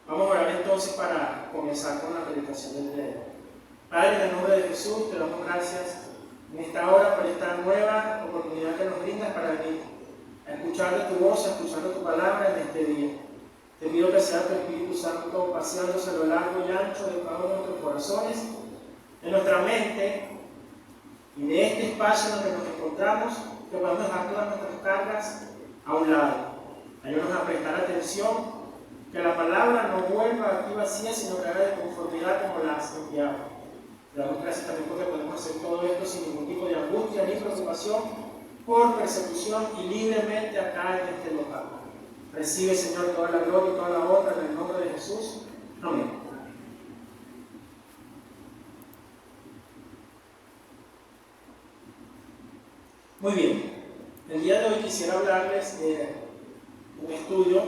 Vamos a orar entonces para comenzar con la predicación del día de hoy. Padre, en el nombre de Jesús, te damos gracias en esta hora por esta nueva oportunidad que nos brindas para venir a escuchar de tu voz, a escuchar de tu palabra en este día. Te pido que sea tu Espíritu Santo paseándose a lo largo y ancho de cada uno de nuestros corazones, en nuestra mente y de este espacio en el que nos encontramos, que podamos dejar todas nuestras cargas a un lado. Ayúdanos a prestar atención, que la palabra no vuelva aquí vacía, sino que haga de conformidad como la has enviado. Te damos gracias también porque podemos hacer todo esto sin ningún tipo de angustia ni preocupación, por persecución y libremente acá en este local. Recibe, Señor, toda la gloria y toda la honra en el nombre de Jesús. Amén. Muy bien. El día de hoy quisiera hablarles de un estudio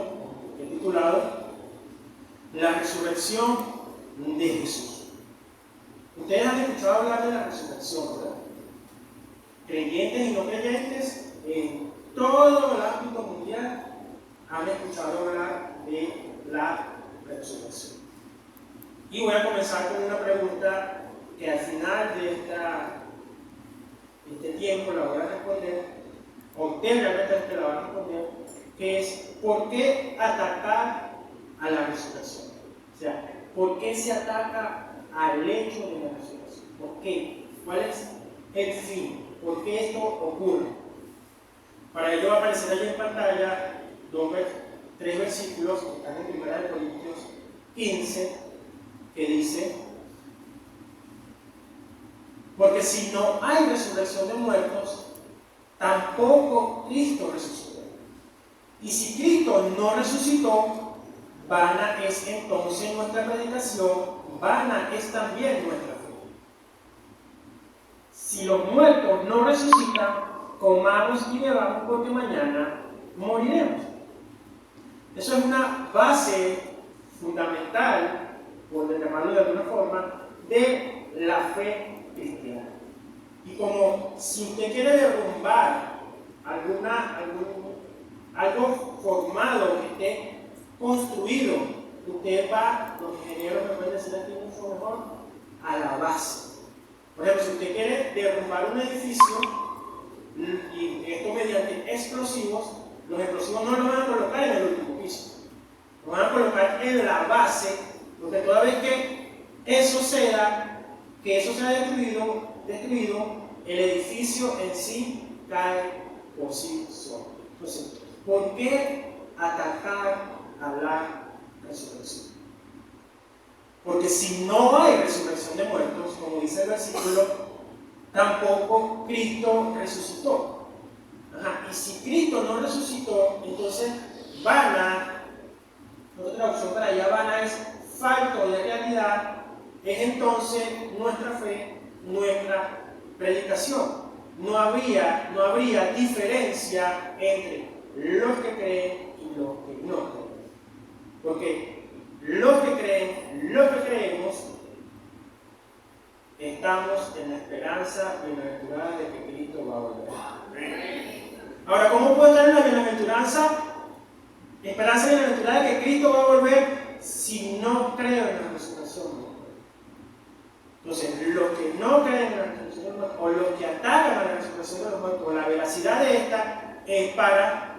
titulado La resurrección de Jesús. Ustedes han escuchado hablar de la resurrección, ¿verdad? Creyentes y no creyentes en todo el ámbito mundial han escuchado hablar de la resurrección. Y voy a comenzar con una pregunta que al final de este tiempo la voy a responder, o usted realmente la va a responder, que es ¿por qué atacar a la resurrección? O sea, ¿por qué se ataca al hecho de la resurrección? ¿Por qué? ¿Cuál es el fin? ¿Por qué esto ocurre? Para ello va a aparecer ahí en pantalla tres versículos que están en 1 Corintios 15, que dice: porque si no hay resurrección de muertos, tampoco Cristo resucitó. Y si Cristo no resucitó, vana es entonces nuestra predicación, vana es también nuestra fe. Si los muertos no resucitan, comamos y bebamos porque mañana moriremos. Eso es una base fundamental, por llamarlo de alguna forma, de la fe cristiana. Y como si usted quiere derrumbar algo formado, que esté construido, usted va, los ingenieros me pueden decir aquí mucho mejor, a la base. Por ejemplo, si usted quiere derrumbar un edificio, y esto mediante explosivos, los explosivos no los van a colocar en el último piso, los van a colocar en la base, porque toda vez que eso sea destruido, el edificio en sí cae por sí solo. Entonces, ¿por qué atacar a la resurrección? Porque si no hay resurrección de muertos, como dice el versículo, tampoco Cristo resucitó. Y si Cristo no resucitó, entonces vana, otra traducción para allá, vana es falto de realidad, es entonces nuestra fe, nuestra predicación. No habría diferencia entre los que creen y los que no creen. Porque los que creen, los que creemos, estamos en la esperanza bienaventurada de que Cristo va a volver. Ahora, ¿cómo puedo estar en la esperanza bienaventurada de que Cristo va a volver si no creo en la resurrección? Entonces, los que no creen en la resurrección de los muertos, o los que atacan a la resurrección de los muertos, o la veracidad de esta, es para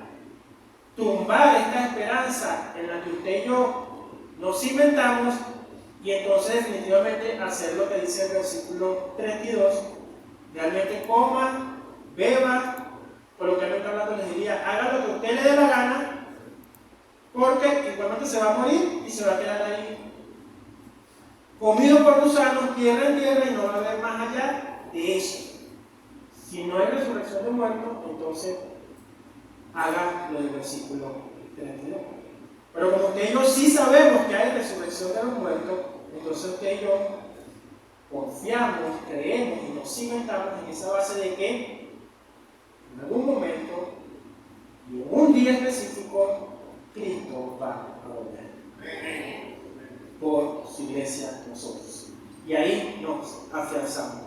tumbar esta esperanza en la que usted y yo nos inventamos, y entonces definitivamente hacer lo que dice el versículo 32, realmente coma, beba, coloquialmente hablando les diría, haga lo que a usted le dé la gana, porque igualmente se va a morir y se va a quedar ahí comido por gusanos, tierra en tierra, y no va a haber más allá de eso. Si no hay resurrección de muertos, entonces haga lo del versículo 32. Pero como usted y yo sí sabemos que hay resurrección de los muertos, entonces usted y yo confiamos, creemos y nos cimentamos en esa base de que en algún momento y en un día específico Cristo va a volver por su iglesia, nosotros. Y ahí nos afianzamos.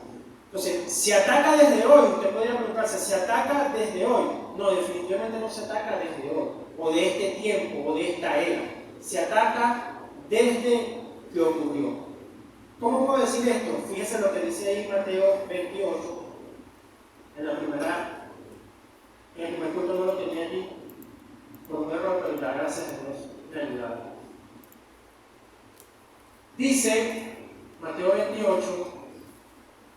Entonces, si ataca desde hoy, usted podría preguntarse, ¿se ataca desde hoy? No, definitivamente no se ataca desde hoy, o de este tiempo, o de esta era. Se ataca desde que ocurrió. ¿Cómo puedo decir esto? Fíjense lo que dice ahí Mateo 28, en el primer culto no lo tenía aquí, por un error, pero da gracias a Dios me ayudaron. Dice Mateo 28,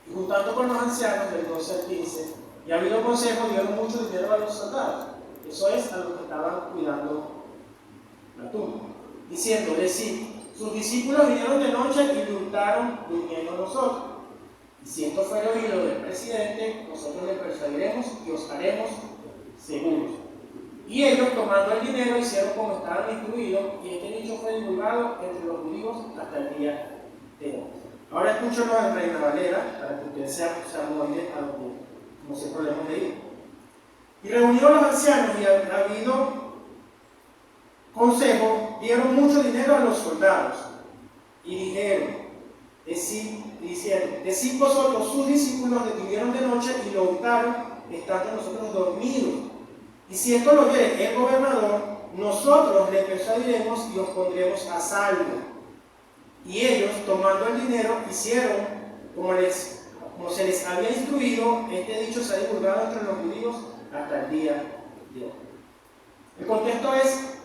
y juntando con los ancianos del 12 al 15, y habido consejo, dieron mucho dinero a los soldados, eso es, a los que estaban cuidando la tumba, diciendo, sus discípulos vinieron de noche y le hurtaron durmiendo nosotros. Y si esto fuera oído del presidente, nosotros le persuadiremos y os haremos seguros. Y ellos, tomando el dinero, hicieron como estaban instruidos, y este dicho fue divulgado entre los judíos hasta el día de hoy. Ahora escúchenlo en Reina Valera, para que ustedes se amolden a lo que, como siempre lo hemos leído. Y reunió a los ancianos, y habido consejo, dieron mucho dinero a los soldados, y dijeron, decid vosotros, sus discípulos, detuvieron de noche y lo hurtaron, estando nosotros dormidos. Y si esto lo oyere el gobernador, nosotros le persuadiremos y os pondremos a salvo. Y ellos, tomando el dinero, hicieron como se les había instruido. Este dicho se ha divulgado entre los judíos hasta el día de hoy. El contexto es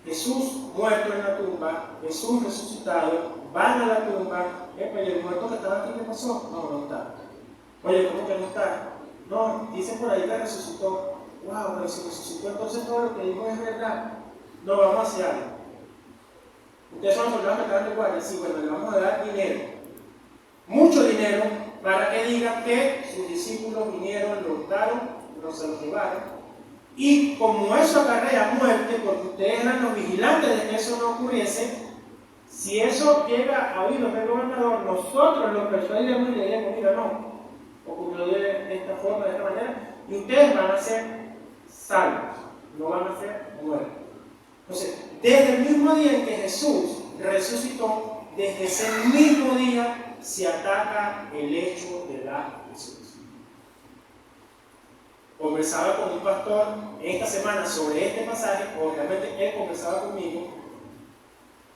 Jesús muerto en la tumba, Jesús resucitado, van a la tumba. Y el muerto que estaba aquí, ¿qué pasó? No está. Oye, ¿cómo que no está? No, dice por ahí que resucitó. Wow, pero si resucitó, entonces todo lo que dijo es verdad. No, vamos a hacer algo. Ustedes son los soldados que estaban de guardia. Sí, bueno, le vamos a dar dinero. Mucho dinero para que digan que sus discípulos vinieron, lo hurtaron, no se lo llevaron. Y como eso acarrea muerte, porque ustedes eran los vigilantes de que eso no ocurriese, si eso llega a oídos del gobernador, nosotros lo persuadiremos y le diremos, mira, no, ocurrió de esta forma, de esta manera, y ustedes van a ser salvos, no van a ser muertos. Entonces, desde el mismo día en que Jesús resucitó, desde ese mismo día se ataca el hecho de la resurrección. Conversaba con un pastor esta semana sobre este pasaje, obviamente él conversaba conmigo,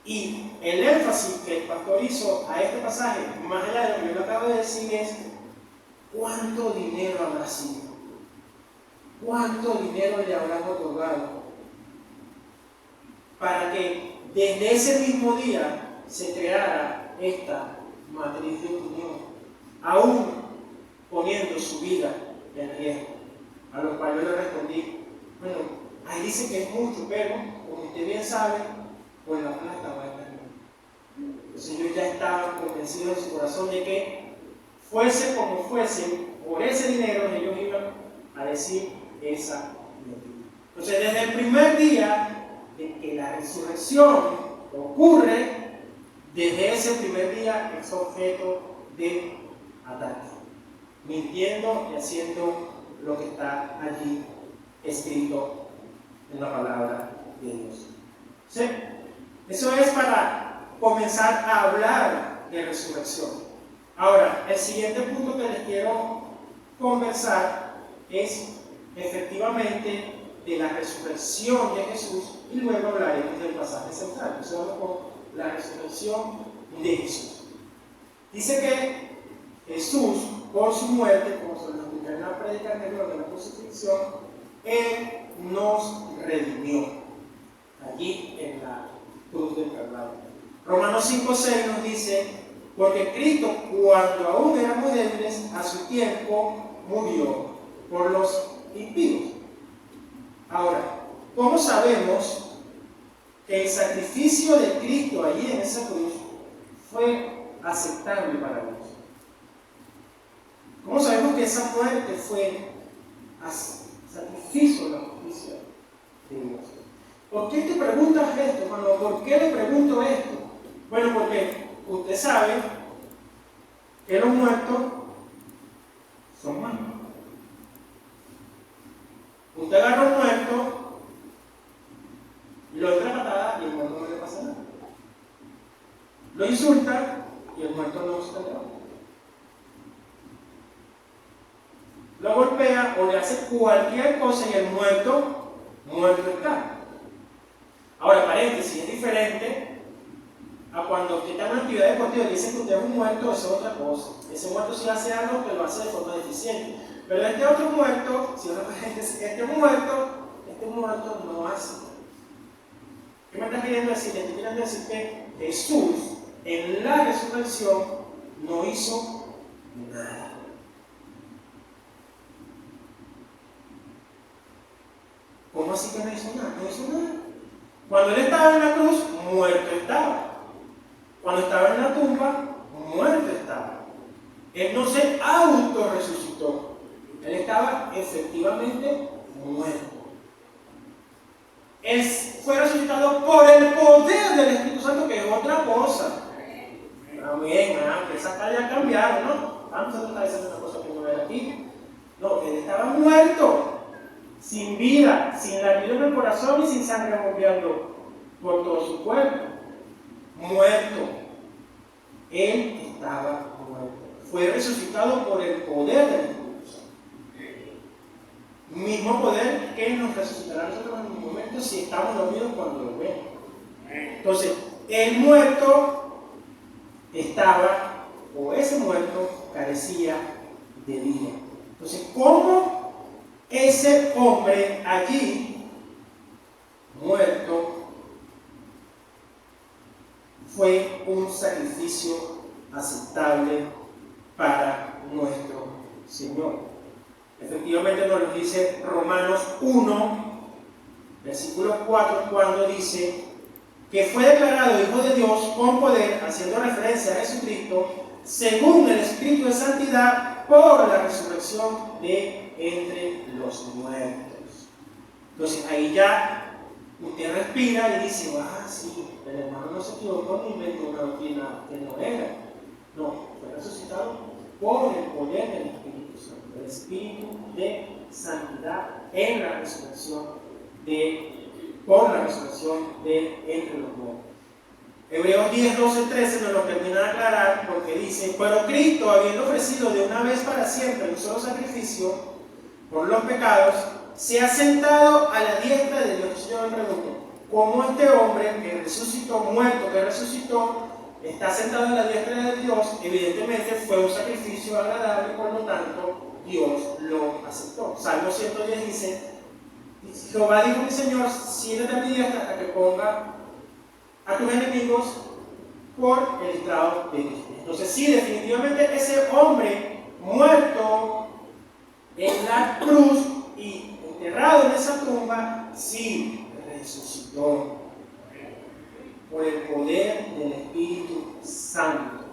y el énfasis que el pastor hizo a este pasaje, más allá de lo que yo le acabo de decir, es ¿cuánto dinero habrá sido? ¿Cuánto dinero le habrán otorgado? Para que desde ese mismo día se creara esta matriz de unión, aún poniendo su vida en riesgo. A lo cual yo le respondí, bueno, ahí dice que es mucho, pero como usted bien sabe, pues la plata va a estar. Entonces yo ya estaba convencido en su corazón de que fuese como fuese, por ese dinero ellos iban a decir esa mentira. Entonces desde el primer día en que la resurrección ocurre, desde ese primer día es objeto de ataque, mintiendo y haciendo lo que está allí escrito en la palabra de Dios. ¿Sí? Eso es para comenzar a hablar de resurrección. Ahora, el siguiente punto que les quiero conversar es efectivamente de la resurrección de Jesús, y luego hablaremos del pasaje central. Entonces vamos con la resurrección de Jesús. Dice que Jesús, por su muerte, como se lo expliqué en la prédica anterior de la crucifixión, Él nos redimió allí en la cruz del Calvario. Romanos 5:6 nos dice, porque Cristo, cuando aún éramos débiles, a su tiempo murió por los impíos. Ahora, ¿cómo sabemos que el sacrificio de Cristo allí en esa cruz fue aceptable para Dios? ¿Cómo sabemos que esa muerte fue sacrificio de la justicia de Dios? ¿Por qué te preguntas esto, hermano? ¿Por qué le pregunto esto? Bueno, porque usted sabe que los muertos son malos. Usted agarra un muerto, lo entra a patada y el muerto no le pasa nada. Lo insulta y el muerto no se levanta. Lo golpea o le hace cualquier cosa y el muerto está. Ahora, paréntesis, es diferente cuando usted está en una actividad deportiva y dice que usted es un muerto, eso es otra cosa. Ese muerto sí hace algo que lo hace de forma deficiente. Pero este otro muerto, si uno este muerto no hace. ¿Qué me está queriendo decir? Te estoy queriendo decir que Jesús en la resurrección no hizo nada. ¿Cómo así que no hizo nada? No hizo nada. Cuando él estaba en la cruz, muerto estaba. Cuando estaba en la tumba, muerto estaba. Él no se autorresucitó. Él estaba efectivamente muerto. Él fue resucitado por el poder del Espíritu Santo, que es otra cosa. Amén, esas calles cambiaron, ¿no? Vamos a estar diciendo una cosa que no era aquí. No, él estaba muerto. Sin vida, sin latido en el corazón y sin sangre bombeando por todo su cuerpo. Muerto. Él estaba muerto. Fue resucitado por el poder del Espíritu Santo. Mismo poder que nos resucitará a nosotros en un momento si estamos dormidos cuando lo vemos. Entonces, el muerto estaba, o ese muerto carecía de vida. Entonces, ¿cómo ese hombre allí, muerto, fue un sacrificio aceptable para nuestro Señor? Efectivamente nos lo dice Romanos 1, versículo 4, cuando dice que fue declarado Hijo de Dios con poder, haciendo referencia a Jesucristo, según el Espíritu de Santidad, por la resurrección de entre los muertos. Entonces ahí ya usted respira y dice, sí, el hermano no se equivocó ni inventó una doctrina que no era. No, fue resucitado por el poder del Espíritu Santo, el Espíritu de Santidad en la resurrección por la resurrección de entre los muertos. Hebreos 10, 12, 13 nos lo termina de aclarar porque dice, pero Cristo, habiendo ofrecido de una vez para siempre un solo sacrificio por los pecados, se ha sentado a la diestra de Dios. Yo me pregunto, ¿cómo este hombre que resucitó, muerto, que resucitó, está sentado a la diestra de Dios? Evidentemente fue un sacrificio agradable, por lo tanto, Dios lo aceptó. Salmo 110 dice, Jehová dijo mi Señor, siéntate a mi diestra hasta que ponga a tus enemigos por el estrado de Dios. Entonces sí, definitivamente ese hombre muerto en la cruz y enterrado en esa tumba, sí resucitó por el poder del Espíritu Santo.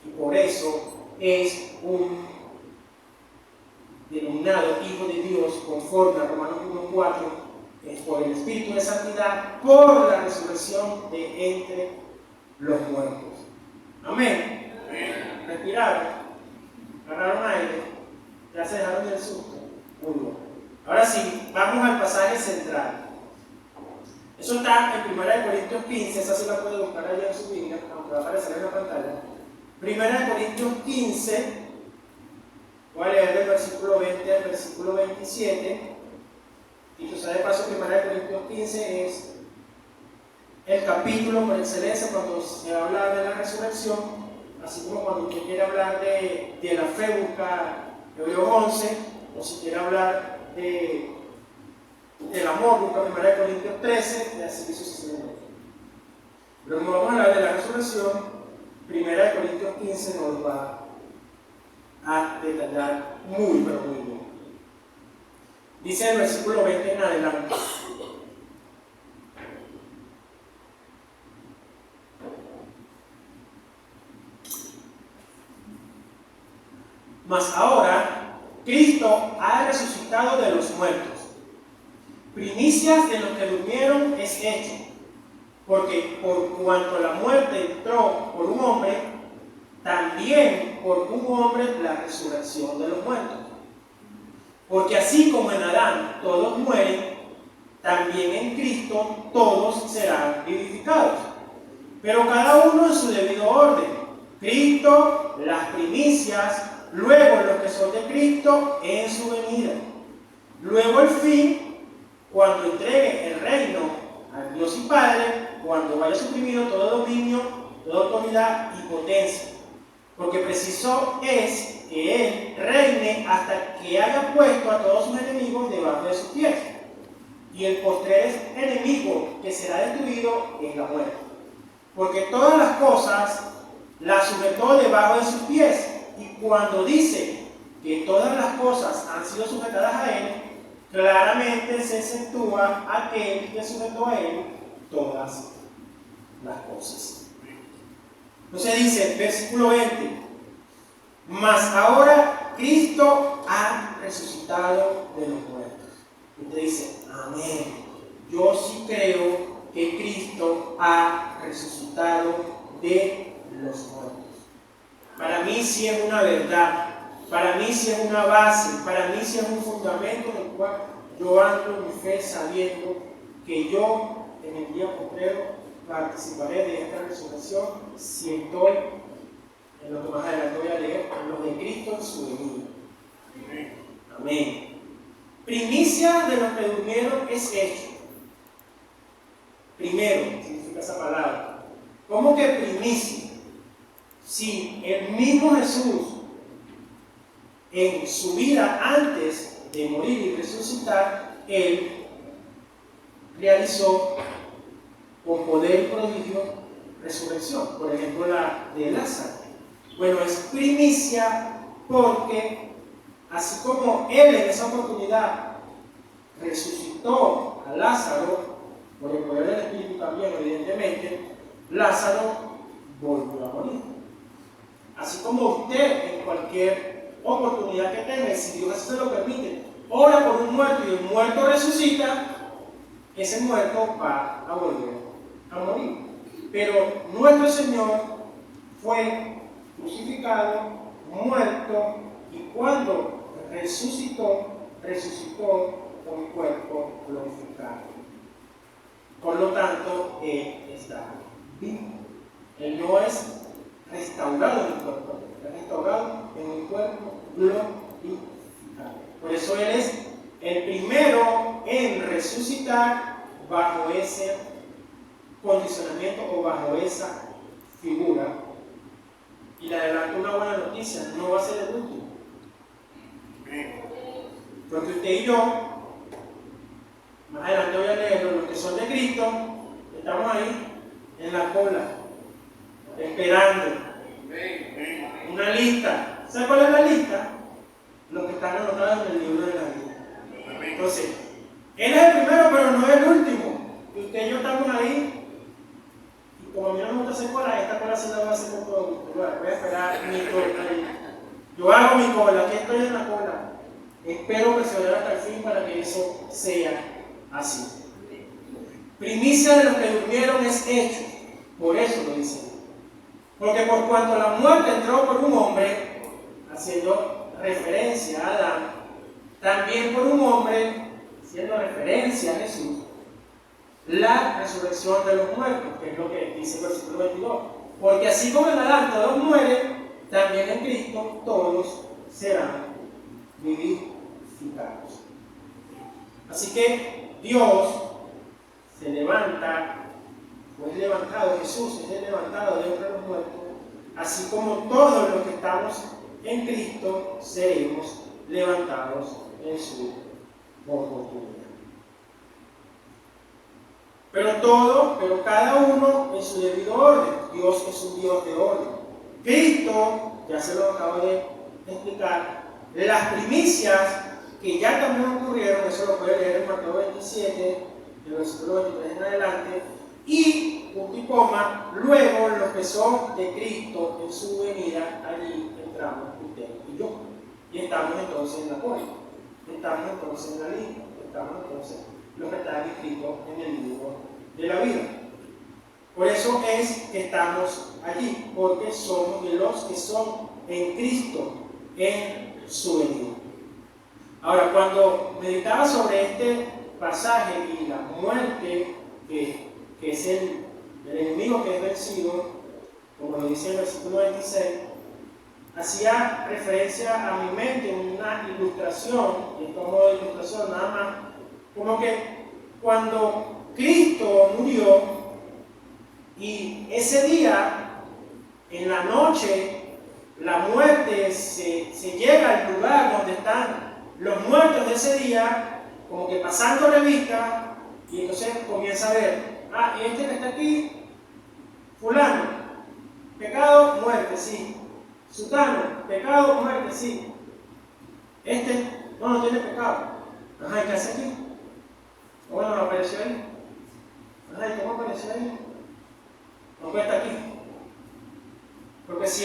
Y por eso es un denominado Hijo de Dios, conforme a Romanos 1:4, es por el Espíritu de Santidad, por la resurrección de entre los muertos. Amén. Respiraron, agarraron aire, ya se dejaron del susto. Muy bien. Ahora sí, vamos al pasaje central. Eso está en 1 Corintios 15, esa se la puede buscar allá en su Biblia, aunque va a aparecer en la pantalla. 1 Corintios 15, voy a leer del versículo 20 al versículo 27. Y tú sabes, paso, 1 Corintios 15 es el capítulo por excelencia cuando se habla de la resurrección, así como cuando usted quiere hablar de la fe, busca Hebreos 11, o si quiere hablar del amor, busca 1 Corintios 13, y así sucesivamente. Pero como vamos a hablar de la resurrección, 1 Corintios 15 nos va a detallar muy, pero muy bien. Dice el versículo 20 en adelante. Mas ahora Cristo ha resucitado de los muertos. Primicias de los que durmieron es hecho, porque por cuanto la muerte entró por un hombre, también por un hombre la resurrección de los muertos. Porque así como en Adán todos mueren, también en Cristo todos serán vivificados. Pero cada uno en su debido orden. Cristo, las primicias, luego los que son de Cristo en su venida. Luego el fin, cuando entregue el reino al Dios y Padre, cuando vaya suprimido todo dominio, toda autoridad y potencia. Porque preciso es que Él reine hasta que haya puesto a todos sus enemigos debajo de sus pies. Y el postrer enemigo que será destruido es la muerte. Porque todas las cosas las sujetó debajo de sus pies. Y cuando dice que todas las cosas han sido sujetadas a Él, claramente se exceptúa aquel que sujetó a Él todas las cosas. Entonces dice, versículo 20, mas ahora Cristo ha resucitado de los muertos. Y te dice, amén. Yo sí creo que Cristo ha resucitado de los muertos. Para mí sí es una verdad, para mí sí es una base, para mí sí es un fundamento en el cual yo anclo mi fe sabiendo que yo en el día postrero participaré de esta resurrección si estoy en lo que más adelante voy a leer, en lo de Cristo en su venida. Amén. Primicia de los que durmieron es hecho. Primero, significa esa palabra. ¿Cómo que primicia? Si el mismo Jesús en su vida antes de morir y resucitar, Él realizó con poder y prodigio resurrección. Por ejemplo, la de Lázaro. Bueno, es primicia porque así como Él en esa oportunidad resucitó a Lázaro, por el poder del Espíritu también, evidentemente, Lázaro volvió a morir. Así como usted en cualquier oportunidad que tenga, si Dios así se lo permite, ora por un muerto y el muerto resucita, ese muerto va a volver a morir. Pero nuestro Señor fue crucificado, muerto, y cuando resucitó con el cuerpo glorificado. Por lo tanto, Él está vivo. Él no es restaurado en el cuerpo, es restaurado en un cuerpo glorificado. Por eso Él es el primero en resucitar bajo ese condicionamiento o bajo esa figura. Y le adelanto una buena noticia, no va a ser el último. Porque usted y yo, más adelante voy a leerlo, los que son de Cristo, estamos ahí en la cola, esperando una lista. ¿Sabe cuál es la lista? Los que están anotados en el libro de la vida. Entonces, Él es el primero, pero no es el último. Y usted y yo estamos ahí. Y como a mí no me gusta hacer cola, esta cola se la voy a hacer con todo gusto. Voy a esperar mi cola. Yo hago mi cola, aquí estoy en la cola. Espero perseverar hasta el fin para que eso sea así. Primicia de los que durmieron es hecho. Por eso lo dice. Porque por cuanto la muerte entró por un hombre, haciendo referencia a Adán, también por un hombre, haciendo referencia a Jesús, la resurrección de los muertos, que es lo que dice el versículo 22. Porque así como en Adán todos mueren, también en Cristo todos serán vivificados. Así que Dios se levanta, o es levantado, Jesús es levantado de entre los muertos, así como todos los que estamos en Cristo seremos levantados en su oportunidad. Pero cada uno en su debido orden. Dios es un Dios de orden. Cristo, ya se lo acabo de explicar, las primicias que ya también ocurrieron, eso lo puede leer en Mateo 27, del versículo 23 en adelante, y punto y coma, luego los que son de Cristo en su venida, allí entramos usted y yo. Y estamos entonces en la cola, estamos entonces en la línea, estamos entonces los que están escritos en el libro de la vida. Por eso es que estamos allí, porque somos de los que son en Cristo en su venida. Ahora, cuando meditaba sobre este pasaje y la muerte que es el enemigo que es vencido, como lo dice el versículo 26, hacía referencia a mi mente en una ilustración, y esto es modo de ilustración nada más, como que cuando Cristo murió, ese día, en la noche, la muerte se llega al lugar donde están los muertos de ese día, como que pasando revista, y entonces comienza a ver, y este que está aquí, fulano, pecado, muerte, sí. Sutano, pecado, muerte, sí. Este no tiene pecado. ¿Y qué hace aquí? Bueno, no apareció ahí. ¿Y cómo apareció ahí? No puede estar aquí. Porque si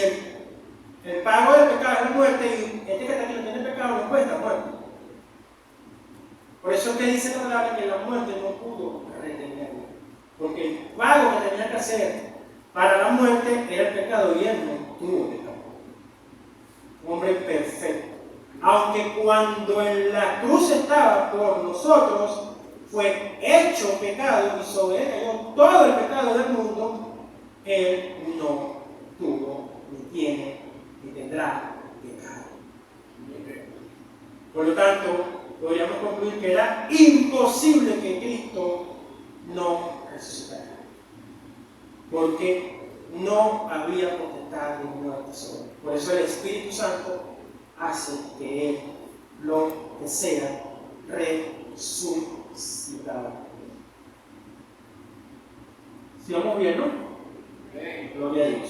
el pago del pecado es la muerte y este que está aquí no tiene pecado, no puede estar muerto. Por eso es que dice la palabra que la muerte no pudo retenerlo. Porque el pago que tenía que hacer para la muerte era el pecado y él no tuvo pecado. Un hombre perfecto. Aunque cuando en la cruz estaba por nosotros, fue hecho pecado y sobre él cayó todo el pecado del mundo, él no tuvo, ni tiene, ni tendrá pecado. Por lo tanto, podríamos concluir que era imposible que Cristo no resucitara, porque no había potestad de muerte sobre él. Por eso el Espíritu Santo hace que él lo desea resucitado. ¿Sí vamos bien, no? Gloria a Dios.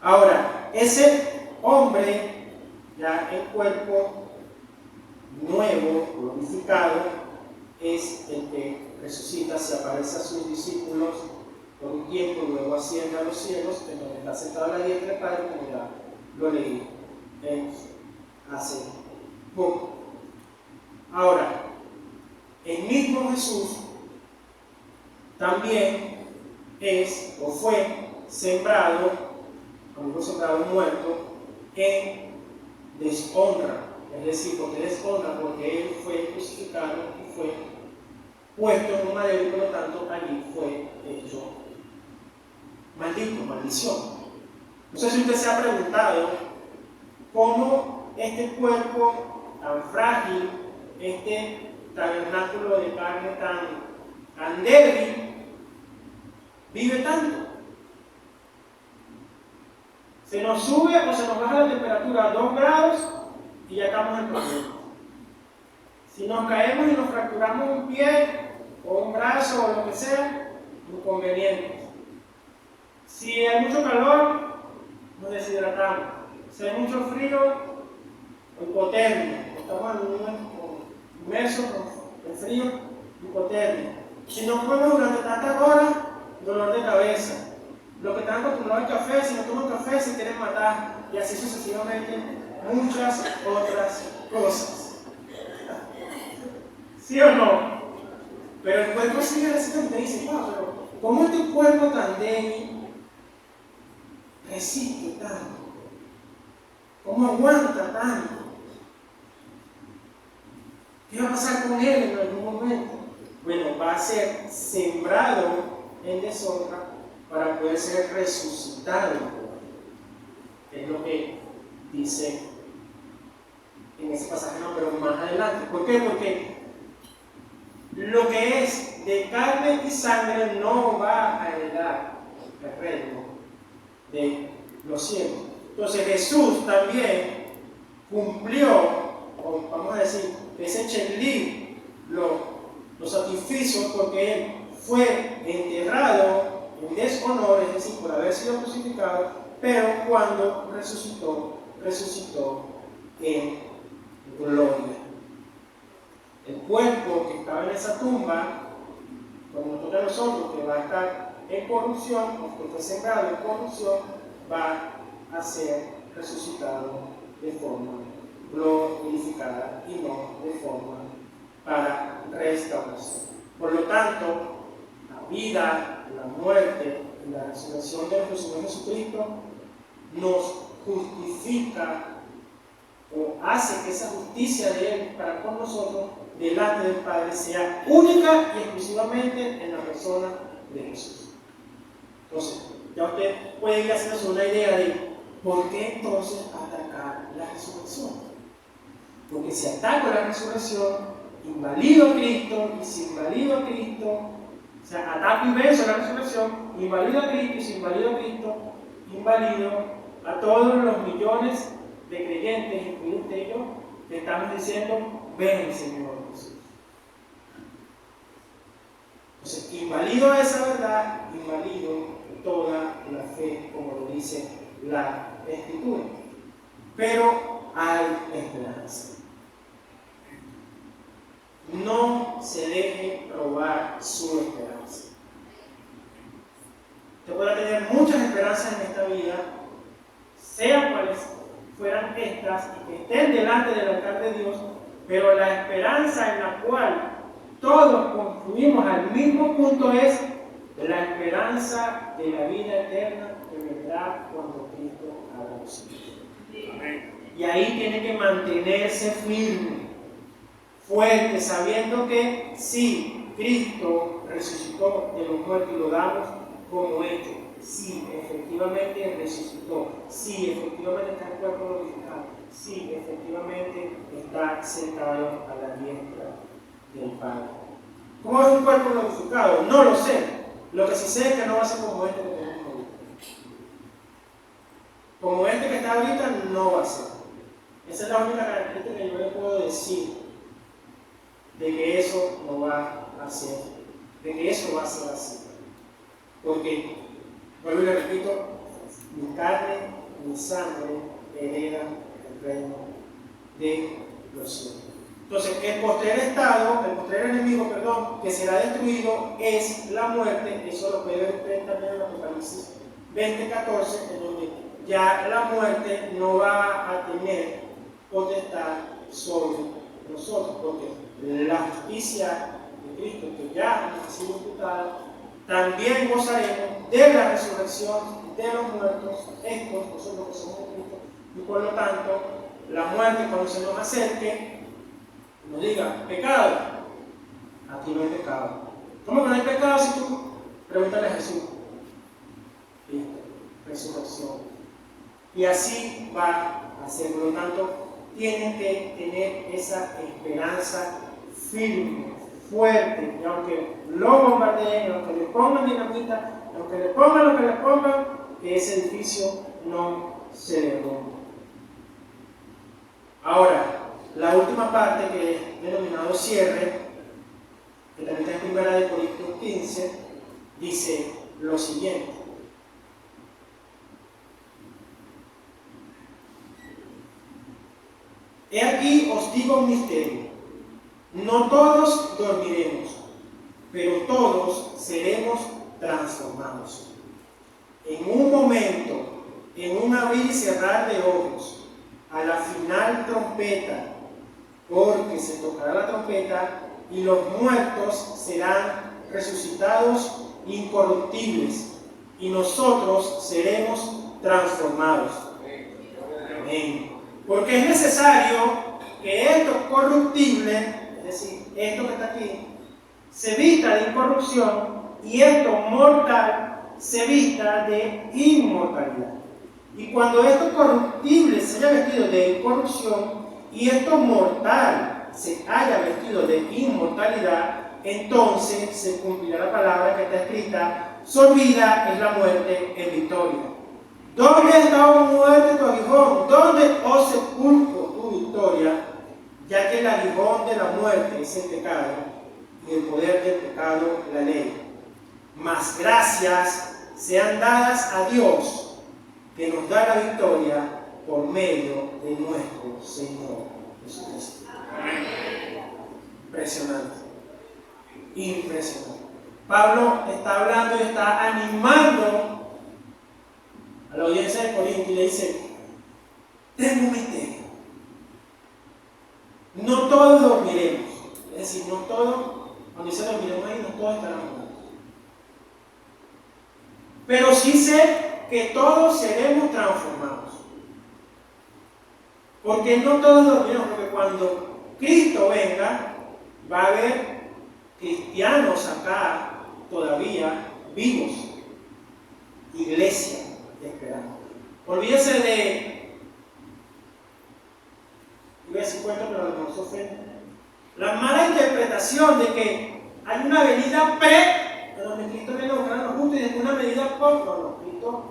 Ahora, ese hombre, ya en cuerpo nuevo, glorificado, es el que resucita, se aparece a sus discípulos por un tiempo, luego asciende a los cielos, en donde está sentado a la diestra del Padre, como ya lo leí hace poco. Ahora, el mismo Jesús también es o fue sembrado, como fue sembrado muerto, en deshonra. Es decir, porque deshonra, porque él fue crucificado y fue puesto en un madero y por lo tanto allí fue hecho maldito, maldición. No sé si usted se ha preguntado cómo este cuerpo tan frágil, este tabernáculo de carne tan débil, vive tanto. Se nos sube o se nos baja la temperatura a 2 grados y ya estamos en problema. Si nos caemos y nos fracturamos un pie o un brazo o lo que sea, inconvenientes. Si hay mucho calor, nos deshidratamos. Si hay mucho frío, hipotermia. Estamos inmersos en frío, hipotermia. Si nos comemos durante tantas horas, dolor de cabeza. Los que están acostumbrados al café, si no toman café, se quieren matar. Y así sucesivamente, muchas otras cosas. ¿Sí o no? Pero el cuerpo sigue resistiendo. Y dice, pero ¿cómo este cuerpo tan débil resiste tanto? ¿Cómo aguanta tanto? ¿Qué va a pasar con él en algún momento? Bueno, va a ser sembrado en deshonra para poder ser resucitado. Es lo que dice en ese pasaje, no, pero más adelante. ¿Por qué? Porque lo que es de carne y sangre no va a heredar el reino de los cielos. Entonces Jesús también cumplió, o vamos a decir, ese checklist, los sacrificios, porque él fue enterrado en deshonor, es decir, por haber sido crucificado, pero cuando resucitó en gloria. El cuerpo que estaba en esa tumba, como todos nosotros, que va a estar en corrupción, o que fue sembrado en corrupción, va a ser resucitado de forma glorificada y no de forma para restauración. Por lo tanto, la vida, la muerte y la resurrección de nuestro Señor Jesucristo nos justifica o hace que esa justicia de Él para con nosotros delante del Padre sea única y exclusivamente en la persona de Jesús. Entonces, ya usted puede ir haciéndose una idea de por qué entonces atacar la resurrección. Porque si ataco la resurrección, invalido a Cristo, y si invalido a Cristo, sea, ataco y venzo la resurrección, invalido a Cristo, y si invalido a Cristo, invalido a todos los millones de creyentes, incluidos ellos, que estamos diciendo, ven Señor Jesús. Entonces, invalido esa verdad, invalido toda la fe, como lo dice la Escritura. Pero hay esperanza. No se deje robar su esperanza. Usted podrá tener muchas esperanzas en esta vida, sean cuales fueran estas, y que estén delante del altar de Dios, pero la esperanza en la cual todos confluimos al mismo punto es la esperanza de la vida eterna que vendrá cuando Cristo haga los hijos. Y ahí tiene que mantenerse firme, fuerte, sabiendo que sí, Cristo resucitó de los muertos y lo damos como hecho. Sí, efectivamente resucitó. Sí, efectivamente está en cuerpo glorificado. Sí, efectivamente está sentado a la diestra del Padre. ¿Cómo es un cuerpo glorificado? No lo sé. Lo que sí sé es que no va a ser como este que tenemos ahorita. Como este que está ahorita no va a ser. Esa es la única característica que yo le puedo decir de que eso no va a ser, de que eso va a ser así. Porque, vuelvo y le repito, mi carne, mi sangre heredan el reino de los cielos. Entonces, el postrer enemigo, que será destruido es la muerte. Eso lo puede ver usted también en Apocalipsis 20:14, en donde ya la muerte no va a tener potestad sobre nosotros, porque la justicia de Cristo, que ya nos ha sido imputada, también gozaremos de la resurrección de los muertos, estos, nosotros que somos de Cristo, y por lo tanto, la muerte cuando se nos acerque, nos diga, pecado, aquí no hay pecado. ¿Cómo que no hay pecado si tú? Pregúntale a Jesús. Listo, resurrección. Y así va a ser, por lo tanto, tienen que tener esa esperanza firme, fuerte, y aunque lo bombardeen, aunque le pongan dinamita, aunque le pongan lo que le pongan, que ese edificio no se derrumbe. Ahora, la última parte que es denominado cierre, que también está en 1 Corintios 15, dice lo siguiente. He aquí os digo un misterio. No todos dormiremos, pero todos seremos transformados. En un momento, en un abrir y cerrar de ojos, a la final trompeta, porque se tocará la trompeta y los muertos serán resucitados incorruptibles y nosotros seremos transformados. Amén. Porque es necesario que esto corruptible, es decir, esto que está aquí, se vista de incorrupción y esto mortal se vista de inmortalidad. Y cuando esto corruptible se haya vestido de incorrupción y esto mortal se haya vestido de inmortalidad, entonces se cumplirá la palabra que está escrita: sorbida es la muerte en victoria. ¿Dónde está, oh muerte, tu aguijón? ¿Dónde, oh sepulcro, tu victoria? Ya que el aguijón de la muerte es el pecado, y el poder del pecado la ley. Mas gracias sean dadas a Dios, que nos da la victoria por medio de nuestro Señor Jesucristo. Impresionante. Impresionante. Pablo está hablando y está animando a la audiencia de Corinto y le dice: tengo un misterio. No todos dormiremos. Es decir, no todos, cuando dice dormiremos ahí, no todos estarán muertos. Pero sí sé que todos seremos transformados. Porque no todos dormiremos, porque cuando Cristo venga, va a haber cristianos acá todavía vivos, iglesia esperando. Olvídese de, voy a decir cuento, pero no se ofende, la mala interpretación de que hay una venida Cristo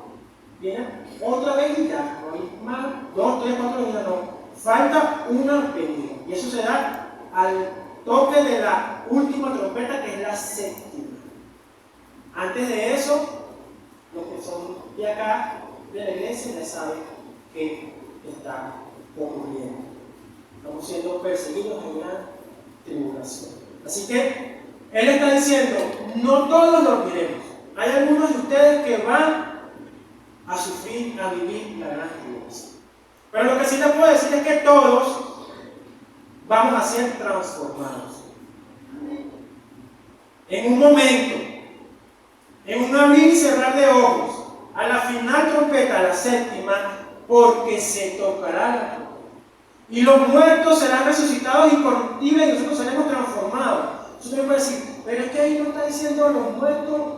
viene otra venida, no hay más, 2, 3, 4 venidas, no. Falta una venida. Y eso se da al toque de la última trompeta, que es la séptima. Antes de eso, los que son de acá, de la iglesia, ya saben que está ocurriendo. Estamos siendo perseguidos en una tribulación. Así que él está diciendo, no todos dormiremos. Hay algunos de ustedes que van a sufrir, a vivir la gran tribulación. Pero lo que sí les puedo decir es que todos vamos a ser transformados. En un momento, en un abrir y cerrar de ojos, a la final trompeta, a la séptima, porque se tocará la trompeta. Y los muertos serán resucitados incorruptibles y nosotros seremos transformados. Nosotros podemos decir, pero es que ahí no está diciendo los muertos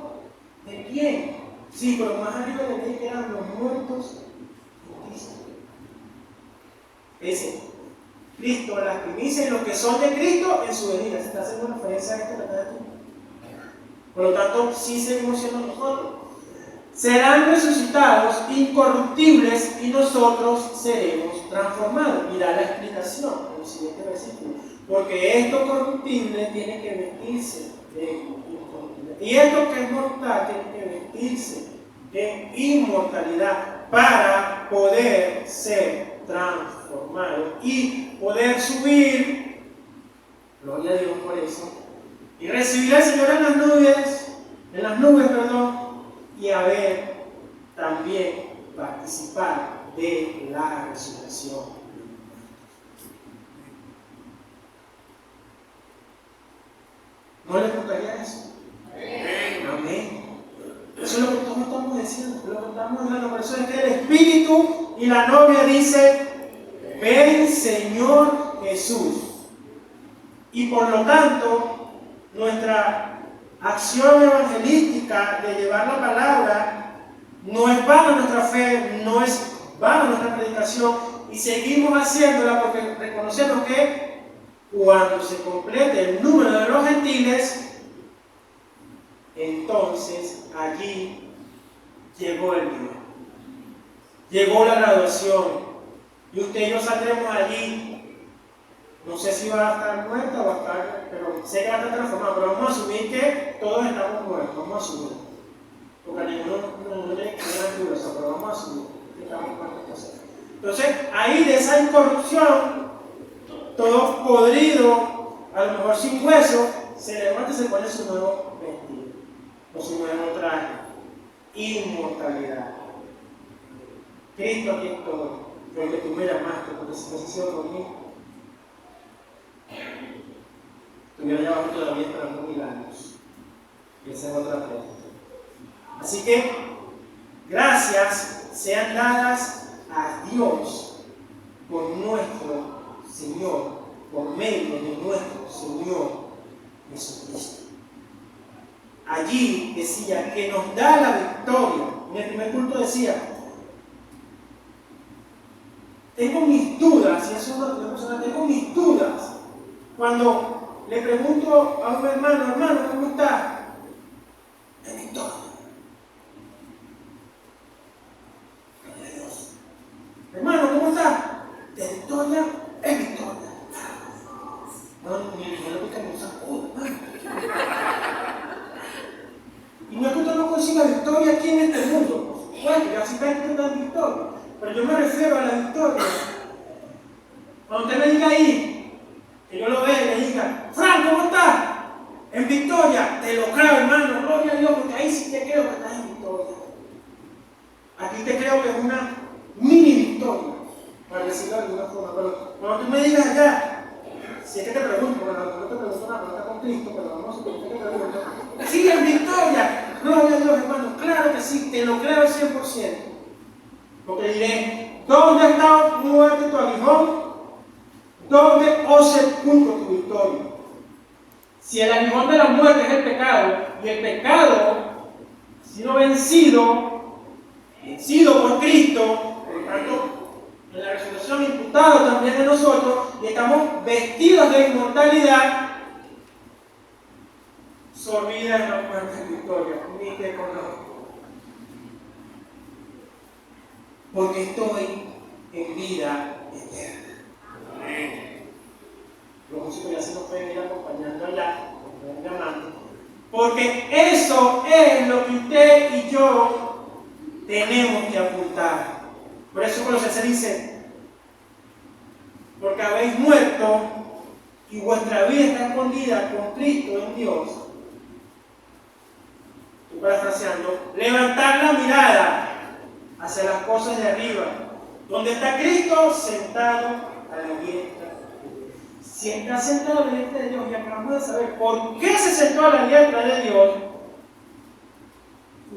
de quién. Sí, pero más arriba le dije que eran los muertos de Cristo. Dice, Cristo, las primicias y los que son de Cristo en su venida. Se está haciendo referencia a esto que está aquí. Por lo tanto, sí seguimos siendo nosotros. Serán resucitados incorruptibles y nosotros seremos transformados. Mirá la explicación en el siguiente versículo. Porque esto corruptible tiene que vestirse de incorruptible. Y esto que es mortal tiene que vestirse de inmortalidad para poder ser transformado y poder subir, gloria a Dios por eso, y recibir al Señor en las nubes, y a ver también participar de la resurrección. ¿No les gustaría eso? Amén. Eso es lo que todos estamos diciendo, lo que estamos hablando. Por eso es que el Espíritu y la novia dicen, ven Señor Jesús. Y por lo tanto, nuestra acción evangelística de llevar la palabra no es vana nuestra fe, no es vana nuestra predicación, y seguimos haciéndola porque reconocemos que cuando se complete el número de los gentiles, entonces allí llegó el día, llegó la graduación, y usted y yo saldremos allí. No sé si va a estar muerta o va a estar, pero sé que va a estar transformada, pero vamos a asumir que todos estamos muertos, vamos a asumir. Porque a ninguno no le queda curioso, pero vamos a asumir que estamos muertos. Entonces, ahí de esa incorrupción, todo podrido, a lo mejor sin hueso, se levanta y se pone su nuevo vestido, o su nuevo traje. Inmortalidad. Cristo aquí es todo, porque tú me llamaste, porque si no has sido conmigo, estuviera llevando todavía esperando 1000 años. Y esa es otra pregunta. Así que, gracias sean dadas a Dios por nuestro Señor, por medio de nuestro Señor Jesucristo. Allí decía que nos da la victoria. En el primer culto decía, tengo mis dudas, y eso es una persona, tengo mis dudas. Cuando le pregunto a un hermano, ¿cómo está? En victoria. Gloria a Dios. Hermano, ¿cómo está? De victoria en victoria. No, ni lo que me sacude, hermano. Y no es que usted no consiga victoria aquí en este mundo. Bueno, ya si está en victoria. Pero yo me refiero a la victoria. Cuando usted me diga ahí, que yo lo vea y le diga, Frank, ¿cómo estás? En victoria, te lo creo, hermano, gloria a Dios, porque ahí sí te creo que estás en victoria. Aquí te creo que es una mini victoria, para decirlo de alguna forma. Pero cuando tú me digas allá, si es que te pregunto, bueno, no te pregunto nada, pero está con Cristo, pero vamos a suponer que te pregunto, sí, en victoria, gloria a Dios, hermano, claro que sí, te lo creo al 100%. Porque diré, ¿dónde está muerte tu aguijón? ¿Dónde os sepulcro tu victoria? Si el aguijón de la muerte es el pecado, y el pecado ha sido vencido por Cristo, por lo tanto, en la resurrección imputado también de nosotros, y estamos vestidos de inmortalidad, su vida es la muerte en victoria, ni te conozco. porque estoy en vida eterna. Amén. Los músicos ya se nos pueden ir acompañando allá, porque eso es lo que usted y yo tenemos que apuntar. Por eso Colosenses dice, porque habéis muerto y vuestra vida está escondida con Cristo en Dios. Estoy parafraseando, levantad la mirada hacia las cosas de arriba, donde está Cristo sentado a la diestra. Si está sentado a la diestra de Dios, y acabamos de saber por qué se sentó a la diestra de Dios,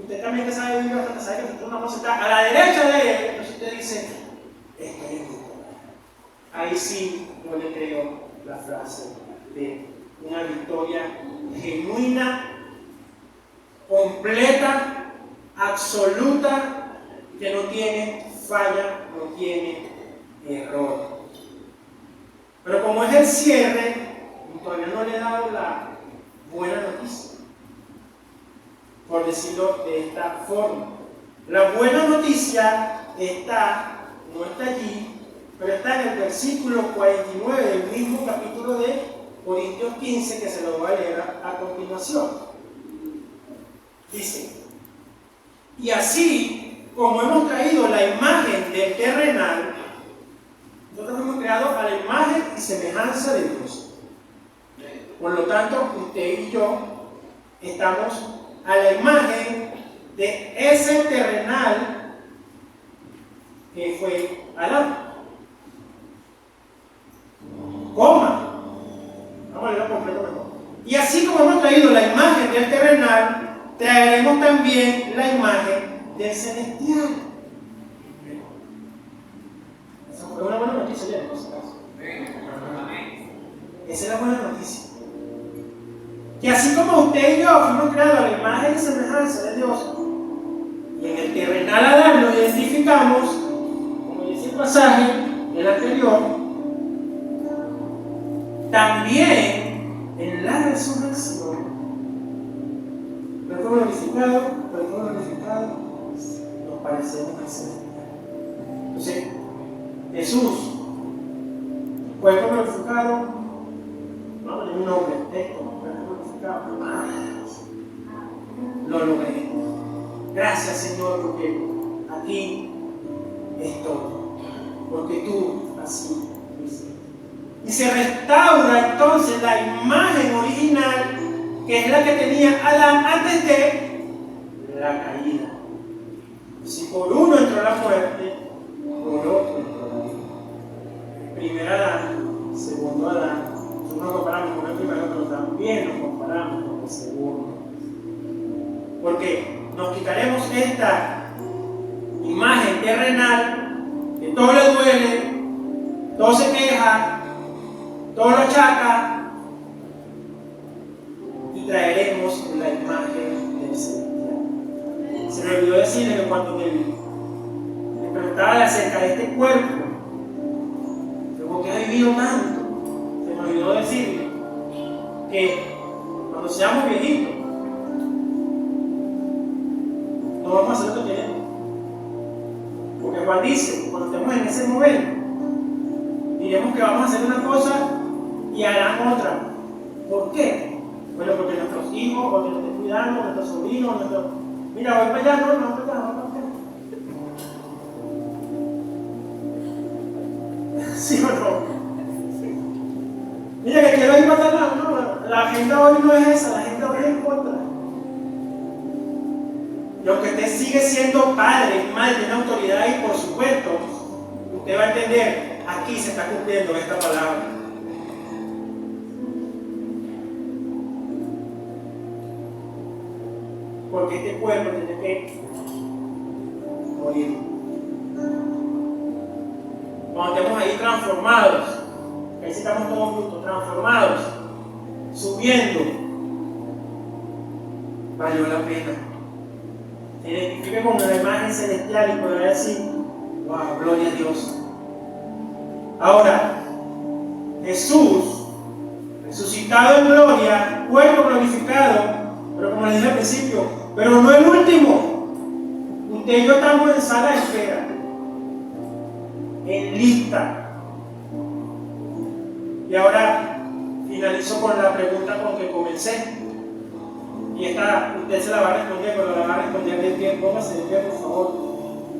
usted también que sabe vivir bastante, sabe que nosotros vamos a sentar a la derecha de Él, entonces usted dice, estoy en mi lugar. Ahí sí no le creo la frase de una victoria genuina, completa, absoluta, que no tiene falla, no tiene error. Pero como es el cierre, todavía no le he dado la buena noticia, por decirlo de esta forma. La buena noticia no está allí, pero está en el versículo 49 del mismo capítulo de Corintios 15, que se lo voy a leer a continuación. Dice, y así como hemos traído la imagen del terrenal, nosotros hemos creado a la imagen y semejanza de Dios. Por lo tanto, usted y yo estamos a la imagen de ese terrenal que fue Adán. Coma. Vamos a leerlo completo mejor. Y así como hemos traído la imagen del terrenal, traeremos también la imagen del celestial. Esa fue una buena noticia, ya, en ese caso. Esa es la buena noticia. Que así como usted y yo fuimos creados a la imagen y semejanza de Dios, y en el terrenal Adán lo identificamos, como dice el pasaje, el anterior, también en la resurrección, cuerpo glorificado, nos parecemos al celestial. Entonces, Jesús, cuerpo glorificado, vamos a poner un nombre, lo logré. Gracias, Señor, porque aquí estoy, porque tú así lo hiciste. Y se restaura entonces la imagen original, que es la que tenía Adán antes de la caída. Si por uno entró la muerte, por otro entró la vida. Primer Adán, segundo Adán. Nosotros nos comparamos con el primero, pero también nos comparamos con el segundo. Porque nos quitaremos esta imagen terrenal, que todo le duele, todo se queja, todo lo achaca, y traeremos la imagen del celestial. Se me olvidó decirle que cuando me preguntaba acerca de este cuerpo, como que ha vivido tanto, se me olvidó decirle que cuando seamos viejitos, no vamos a hacer lo que queremos. Porque Juan dice, cuando estemos en ese momento, diremos que vamos a hacer una cosa y harán otra. ¿Por qué? Bueno, porque nuestros hijos, porque nos estén cuidando, nuestros sobrinos, mira, voy para allá, no, para allá. ¿Sí o no? Sí. Mira, que quiero ir para allá, no, la agenda hoy no es esa, la agenda hoy es en contra. Y aunque usted sigue siendo padre y madre, tiene autoridad y por supuesto, usted va a entender, aquí se está cumpliendo esta palabra. Porque este cuerpo tiene que morir. Cuando estemos ahí transformados, ahí sí estamos todos juntos, transformados, subiendo, valió la pena. Se identifique con la imagen celestial y podrá decir, wow, gloria a Dios. Ahora, Jesús, resucitado en gloria, cuerpo glorificado, pero como les dije al principio, pero no el último. Usted y yo estamos en sala de espera. en lista. Y ahora finalizo con la pregunta con que comencé. Y esta, usted se la va a responder, pero la va a responder de pie. Póngase de pie, por favor.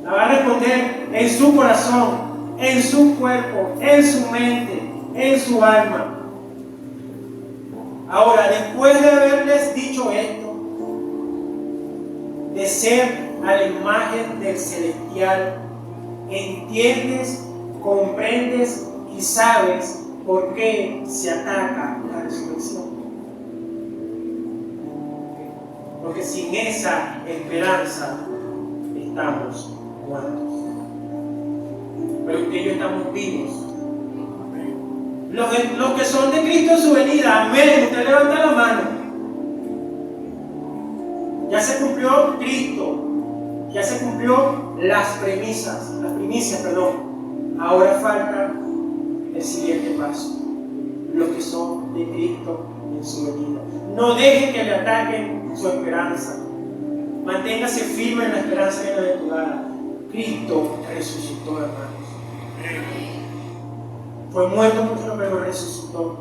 La va a responder en su corazón, en su cuerpo, en su mente, en su alma. Ahora, después de haberles dicho esto, de ser a la imagen del celestial, entiendes, comprendes y sabes por qué se ataca la resurrección. Porque sin esa esperanza estamos muertos. Pero usted y yo estamos vivos. Los que son de Cristo en su venida, amén. Usted levanta la mano. Ya se cumplió Cristo. Ya se cumplió las primicias, Ahora falta el siguiente paso. Los que son de Cristo en su venida. No dejen que le ataquen su esperanza. Manténgase firme en la esperanza bienaventurada. Cristo resucitó, hermanos. Fue muerto mucho, pero resucitó.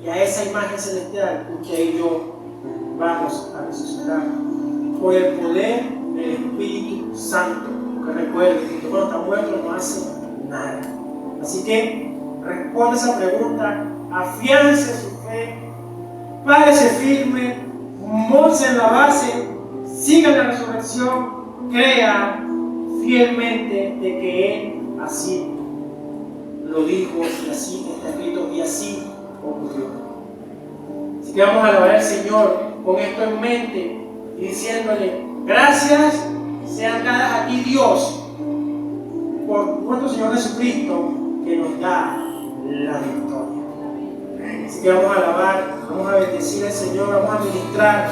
Y a esa imagen celestial, usted y yo vamos a resucitar por el poder del Espíritu Santo. Porque recuerde que cuando está muerto no hace nada. Así que responde esa pregunta, afiance su fe, párese firme, monse en la base, siga la resurrección, crea fielmente de que Él así lo dijo y así está escrito y así ocurrió. Así que vamos a alabar al Señor con esto en mente y diciéndole gracias sean dadas a ti, Dios, por nuestro Señor Jesucristo que nos da la victoria. Así que vamos a alabar, vamos a bendecir al Señor, vamos a ministrar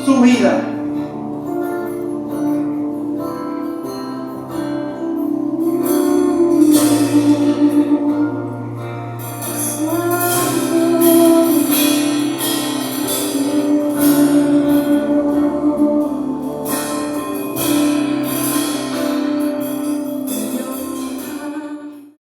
su vida.